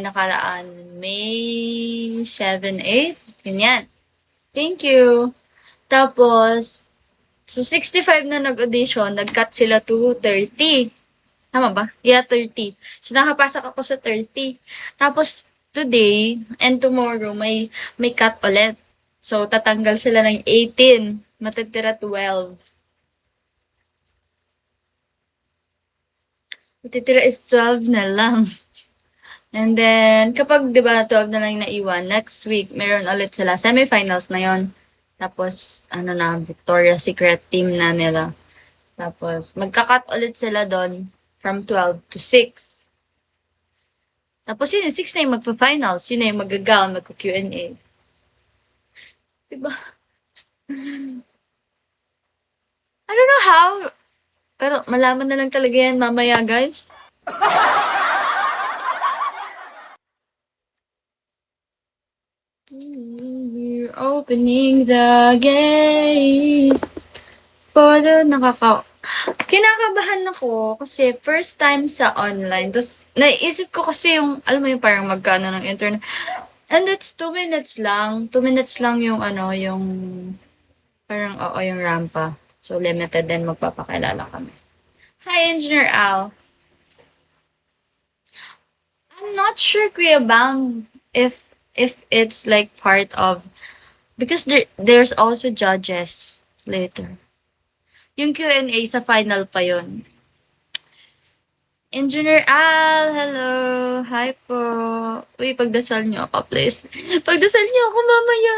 nakaraan, May 7, 8, ganyan. Thank you. Tapos, sa 65 na nag-audition, nag-cut sila to 30. Tama ba? Yeah, 30. So, nakapasok ako sa 30. Tapos, today and tomorrow, may cut ulit. So, tatanggal sila ng 18. Matitira 12. Matitira is 12 na lang. And then, kapag, di ba, 12 na lang yung naiwan, next week, meron ulit sila. Semifinals na yon. Tapos, ano na, Victoria's Secret team na nila. Tapos, magka-cut ulit sila doon from 12 to 6. Tapos yun, yung 6 na yung magpa-finals. Yun na yung mag-gown, magka-Q&A. Diba? I don't know how. Pero malaman na lang talaga yan mamaya, guys. We're opening the gate for the kinakabahan ako kasi first time sa online. Tapos, naisip ko kasi yung, alam mo yung parang magkano ng internet. And it's 2 minutes lang. 2 minutes lang yung ano, yung parang oo yung rampa. So, limited din magpapakilala kami. Hi, Engineer Al. I'm not sure, Kuya Bang, if it's like part of, because there's also judges later. Yung Q&A sa final pa yon. Engineer Al, hello. Hi po. Uy, pagdasal niyo ako, please. Pagdasal niyo ako mamaya.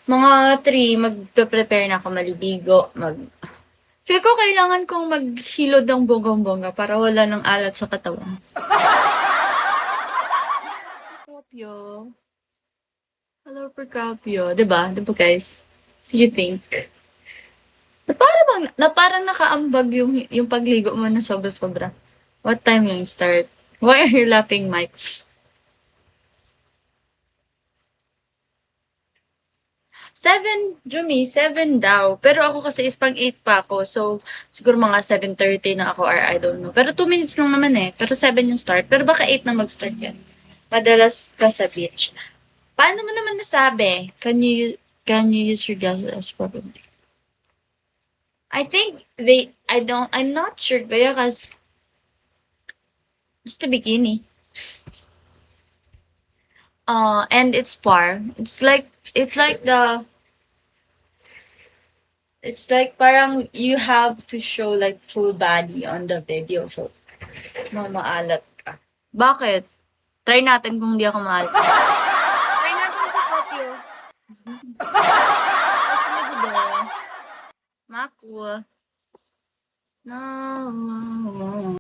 Mga 3, magpe-prepare na ako maliligo. Feel ko kailangan kong maghilod ng bonggang-bongga para wala ng alat sa katawan. Procopio. Hello, Procopio. Diba? Diba, guys? Do you think? Parang nakaambag yung pagligo mo na sobra-sobra. What time yung start? Why are you laughing, Mike? 7, Jumi, 7 daw. Pero ako kasi is pang 8 pa ako. So, siguro mga 7:30 na ako or I don't know. Pero 2 minutes lang naman eh. Pero 7 yung start. Pero baka 8 na mag-start yan. Madalas ka sa beach. Paano mo naman nasabi? Can you use your glasses properly? I think I'm not sure kaya kasi just a bikini. And it's far. It's like parang you have to show like full body on the video. So, mamaalat ka. Bakit? Try natin kung di ako maalat. Try natin kung kopyo. Maku. No.